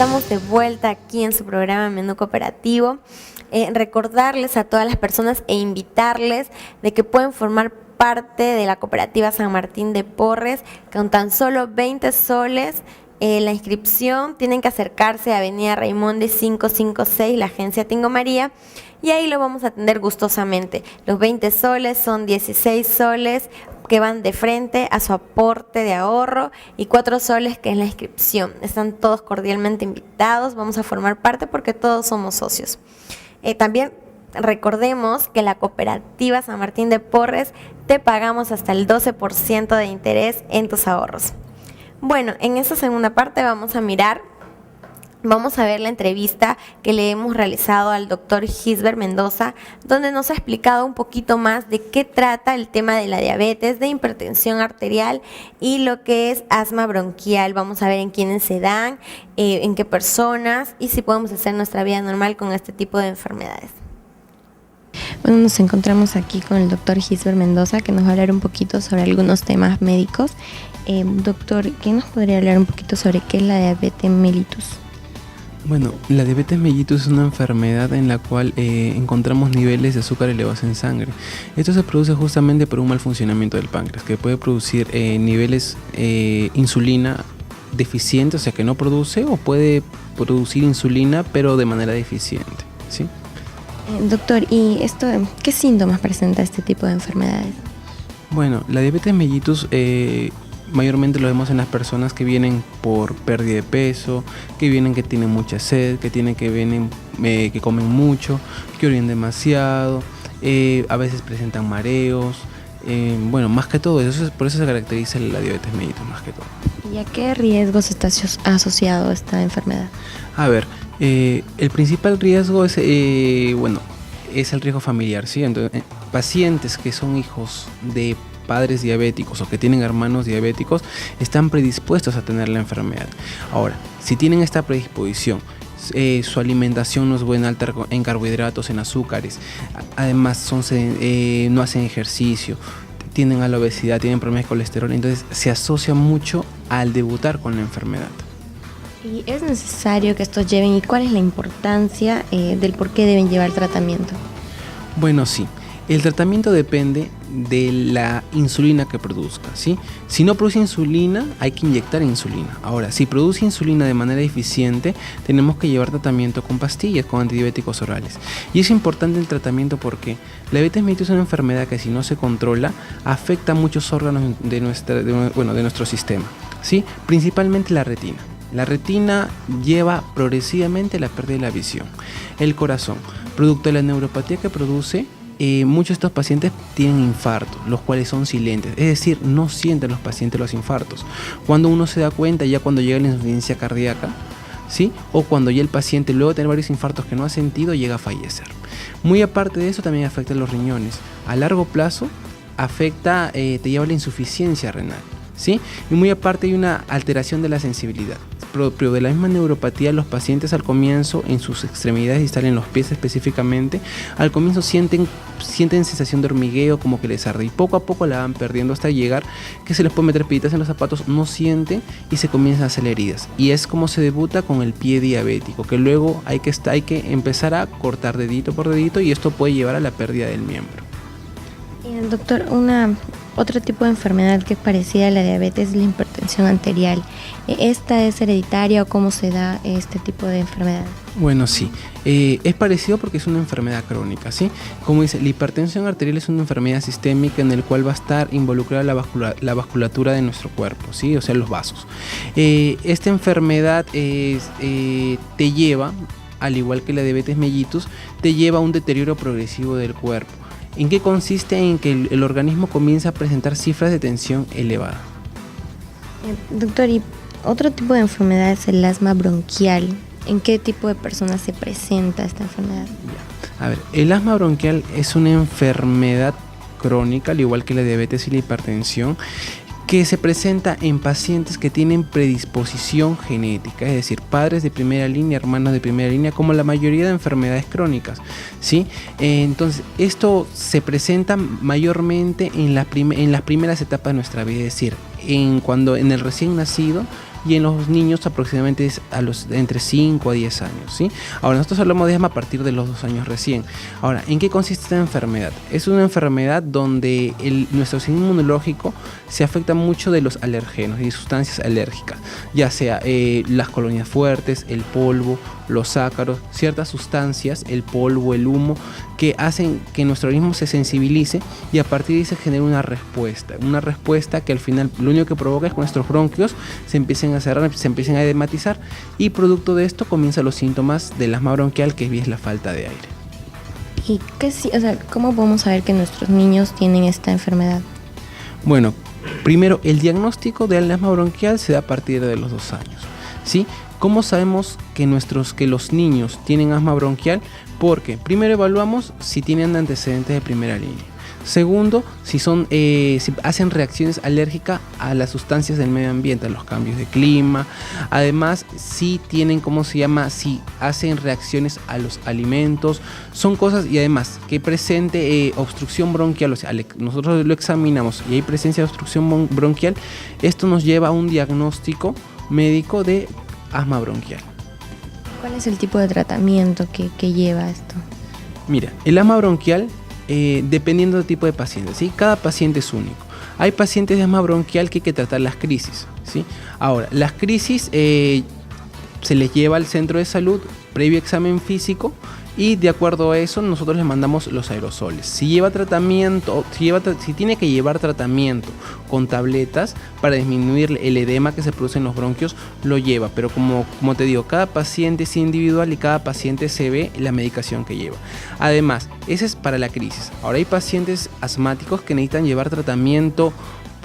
estamos de vuelta aquí en su programa Menú Cooperativo. Recordarles a todas las personas e invitarles de que pueden formar parte de la Cooperativa San Martín de Porres con tan solo 20 soles. La inscripción tienen que acercarse a Avenida Raimonde 556, la agencia Tingo María, y ahí lo vamos a atender gustosamente. Los 20 soles son 16 soles que van de frente a su aporte de ahorro y 4 soles que es la inscripción. Están todos cordialmente invitados, vamos a formar parte porque todos somos socios. También recordemos que la Cooperativa San Martín de Porres te pagamos hasta el 12% de interés en tus ahorros. Bueno, en esta segunda parte vamos a ver la entrevista que le hemos realizado al doctor Gisbert Mendoza, donde nos ha explicado un poquito más de qué trata el tema de la diabetes, de hipertensión arterial y lo que es asma bronquial. Vamos a ver en quiénes se dan, en qué personas y si podemos hacer nuestra vida normal con este tipo de enfermedades. Bueno, nos encontramos aquí con el doctor Gisbert Mendoza, que nos va a hablar un poquito sobre algunos temas médicos. Doctor, ¿qué nos podría hablar un poquito sobre qué es la diabetes mellitus? Bueno, la diabetes mellitus es una enfermedad en la cual encontramos niveles de azúcar elevados en sangre. Esto se produce justamente por un mal funcionamiento del páncreas, que puede producir niveles insulina deficiente, o sea que no produce, o puede producir insulina pero de manera deficiente, ¿sí? Doctor, ¿y qué síntomas presenta este tipo de enfermedades? Bueno, la diabetes mellitus mayormente lo vemos en las personas que vienen por pérdida de peso, que tienen mucha sed, que comen mucho, que orinan demasiado, a veces presentan mareos. Bueno, más que todo, por eso se caracteriza la diabetes mellitus más que todo. ¿Y a qué riesgos está asociado esta enfermedad? A ver, el principal riesgo es el riesgo familiar, ¿sí? Entonces, pacientes que son hijos de padres diabéticos o que tienen hermanos diabéticos están predispuestos a tener la enfermedad. Ahora, si tienen esta predisposición, su alimentación no es buena, alta en carbohidratos, en azúcares, además no hacen ejercicio, tienden a la obesidad, tienen problemas de colesterol, entonces se asocia mucho al debutar con la enfermedad. ¿Y es necesario que estos lleven y cuál es la importancia del por qué deben llevar tratamiento? Bueno, sí. El tratamiento depende de la insulina que produzca, ¿sí? Si no produce insulina, hay que inyectar insulina. Ahora, si produce insulina de manera eficiente, tenemos que llevar tratamiento con pastillas, con antidiabéticos orales. Y es importante el tratamiento porque la diabetes mellitus es una enfermedad que si no se controla, afecta a muchos órganos de nuestro sistema, ¿sí? Principalmente la retina. La retina lleva progresivamente la pérdida de la visión. El corazón, producto de la neuropatía que produce, muchos de estos pacientes tienen infartos, los cuales son silentes, es decir, no sienten los pacientes los infartos. Cuando uno se da cuenta, ya cuando llega la insuficiencia cardíaca, ¿sí? O cuando ya el paciente, luego de tener varios infartos que no ha sentido, llega a fallecer. Muy aparte de eso, también afecta a los riñones. A largo plazo, te lleva a la insuficiencia renal, ¿sí? Y muy aparte hay una alteración de la sensibilidad. Propio de la misma neuropatía, los pacientes al comienzo, en sus extremidades distal, en los pies específicamente, al comienzo sienten sensación de hormigueo, como que les arde, y poco a poco la van perdiendo hasta llegar que se les puede meter peditas en los zapatos, no sienten y se comienzan a hacer heridas. Y es como se debuta con el pie diabético, que luego hay que empezar a cortar dedito por dedito y esto puede llevar a la pérdida del miembro. Doctor, otro tipo de enfermedad que es parecida a la diabetes es la hipertensión arterial. ¿Esta es hereditaria o cómo se da este tipo de enfermedad? Bueno, sí. Es parecido porque es una enfermedad crónica, ¿sí? Como dice, la hipertensión arterial es una enfermedad sistémica en la cual va a estar involucrada la vasculatura de nuestro cuerpo, ¿sí? O sea, los vasos. Esta enfermedad te lleva, al igual que la diabetes mellitus, te lleva a un deterioro progresivo del cuerpo. ¿En qué consiste? En que el organismo comienza a presentar cifras de tensión elevada. Doctor, ¿y otro tipo de enfermedad es el asma bronquial? ¿En qué tipo de personas se presenta esta enfermedad? A ver, el asma bronquial es una enfermedad crónica, al igual que la diabetes y la hipertensión, que se presenta en pacientes que tienen predisposición genética, es decir, padres de primera línea, hermanos de primera línea, como la mayoría de enfermedades crónicas, ¿sí? Entonces, esto se presenta mayormente en las primeras etapas de nuestra vida, es decir, en el recién nacido, y en los niños aproximadamente es entre 5 a 10 años, ¿sí? Ahora, nosotros hablamos de asma a partir de los 2 años recién. Ahora, ¿en qué consiste esta enfermedad? Es una enfermedad donde nuestro sistema inmunológico se afecta mucho de los alergenos y sustancias alérgicas, ya sea las colonias fuertes, el polvo, los ácaros, ciertas sustancias, el polvo, el humo, que hacen que nuestro organismo se sensibilice y a partir de ahí se genera una respuesta que al final lo único que provoca es que nuestros bronquios se empiecen a cerrar, se empiecen a edematizar, y producto de esto comienzan los síntomas del asma bronquial, que es la falta de aire. ¿Y cómo podemos saber que nuestros niños tienen esta enfermedad? Bueno, primero, el diagnóstico del asma bronquial se da a partir de los 2 años, ¿sí? ¿Cómo sabemos que los niños tienen asma bronquial? Porque primero evaluamos si tienen antecedentes de primera línea. Segundo, si hacen reacciones alérgicas a las sustancias del medio ambiente, a los cambios de clima. Además, si tienen, si hacen reacciones a los alimentos. Son cosas, y además, que presente obstrucción bronquial. O sea, nosotros lo examinamos y hay presencia de obstrucción bronquial. Esto nos lleva a un diagnóstico médico de asma bronquial. ¿Cuál es el tipo de tratamiento que lleva esto? Mira, el asma bronquial, dependiendo del tipo de paciente, ¿sí? Cada paciente es único. Hay pacientes de asma bronquial que hay que tratar las crisis, ¿sí? Ahora, las crisis se les lleva al centro de salud previo examen físico, y de acuerdo a eso nosotros les mandamos los aerosoles. Si tiene que llevar tratamiento con tabletas para disminuir el edema que se produce en los bronquios, lo lleva, pero como te digo, cada paciente es individual y cada paciente se ve la medicación que lleva. Además, ese es para la crisis. Ahora hay pacientes asmáticos que necesitan llevar tratamiento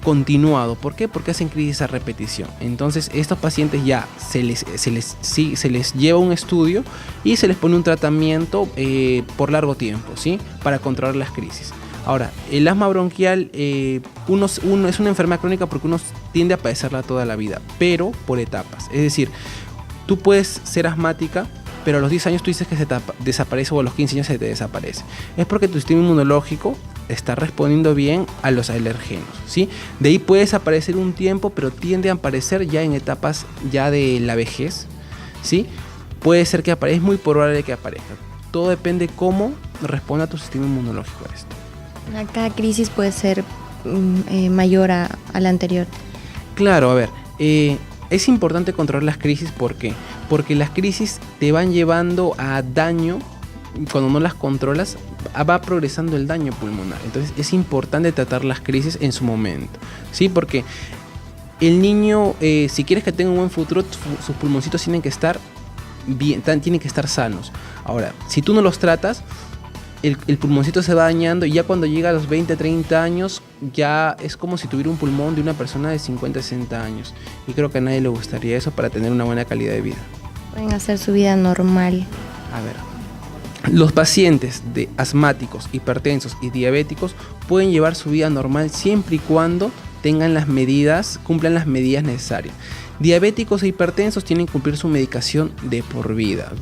continuado. ¿Por qué? Porque hacen crisis a repetición. Entonces estos pacientes ya se les lleva un estudio y se les pone un tratamiento por largo tiempo, ¿sí? Para controlar las crisis. Ahora, el asma bronquial uno es una enfermedad crónica porque uno tiende a padecerla toda la vida, pero por etapas. Es decir, tú puedes ser asmática, pero a los 10 años tú dices que se te desaparece, o a los 15 años se te desaparece. Es porque tu sistema inmunológico está respondiendo bien a los alergenos, ¿sí? De ahí puede desaparecer un tiempo, pero tiende a aparecer ya en etapas ya de la vejez, ¿sí? Puede ser que aparezca, es muy probable que aparezca. Todo depende cómo responda tu sistema inmunológico a esto. Cada crisis puede ser mayor a la anterior. Claro, a ver, es importante controlar las crisis. ¿Por qué? Porque las crisis te van llevando a daño. Cuando no las controlas, va progresando el daño pulmonar. Entonces es importante tratar las crisis en su momento, ¿sí? Porque el niño, si quieres que tenga un buen futuro, sus pulmoncitos tienen que estar bien, tienen que estar sanos. Ahora, si tú no los tratas, el pulmoncito se va dañando, y ya cuando llega a los 20, 30 años, ya es como si tuviera un pulmón de una persona de 50, 60 años. Y creo que a nadie le gustaría eso para tener una buena calidad de vida. Pueden hacer su vida normal. A ver, los pacientes de asmáticos, hipertensos y diabéticos pueden llevar su vida normal siempre y cuando cumplan las medidas necesarias. Diabéticos e hipertensos tienen que cumplir su medicación de por vida,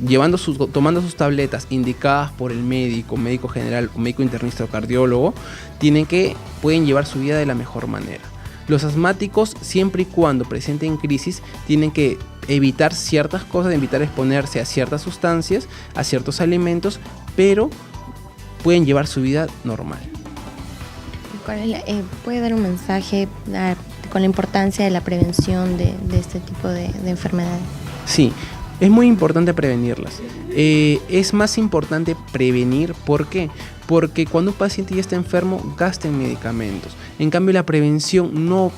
tomando sus tabletas indicadas por el médico general o médico internista o cardiólogo. Pueden llevar su vida de la mejor manera. Los asmáticos, siempre y cuando presenten crisis, tienen que evitar ciertas cosas, evitar exponerse a ciertas sustancias, a ciertos alimentos, pero pueden llevar su vida normal. ¿Puede dar un mensaje con la importancia de la prevención de este tipo de enfermedades? Sí, es muy importante prevenirlas. Es más importante prevenir. ¿Por qué? Porque cuando un paciente ya está enfermo, gasta en medicamentos. En cambio, la prevención no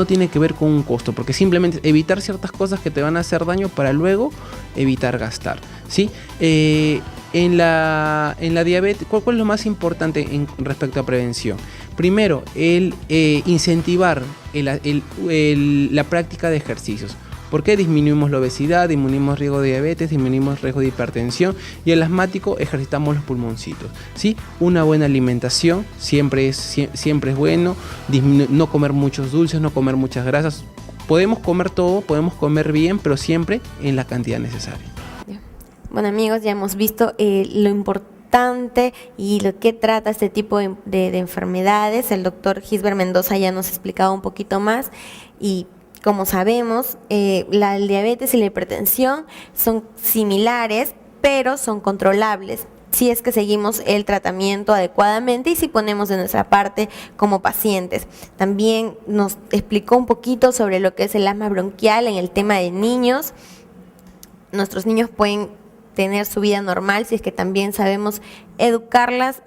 tiene que ver con un costo, porque simplemente evitar ciertas cosas que te van a hacer daño para luego evitar gastar, ¿sí? En la diabetes, ¿cuál es lo más importante respecto a prevención? Primero, incentivar la práctica de ejercicios. ¿Por qué? Disminuimos la obesidad, disminuimos riesgo de diabetes, disminuimos riesgo de hipertensión, y el asmático ejercitamos los pulmoncitos, ¿sí? Una buena alimentación siempre es bueno. No comer muchos dulces, no comer muchas grasas. Podemos comer todo, podemos comer bien, pero siempre en la cantidad necesaria. Bueno, amigos, ya hemos visto lo importante y lo que trata este tipo de enfermedades. El doctor Gisbert Mendoza ya nos ha explicado un poquito más, y como sabemos, la diabetes y la hipertensión son similares, pero son controlables si es que seguimos el tratamiento adecuadamente y si ponemos de nuestra parte como pacientes. También nos explicó un poquito sobre lo que es el asma bronquial en el tema de niños. Nuestros niños pueden tener su vida normal si es que también sabemos educarlos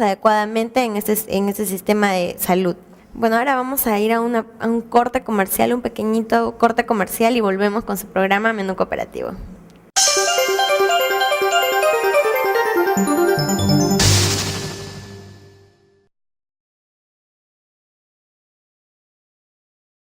adecuadamente en este sistema de salud. Bueno, ahora vamos a ir a un corte comercial, un pequeñito corte comercial, y volvemos con su programa Menú Cooperativo.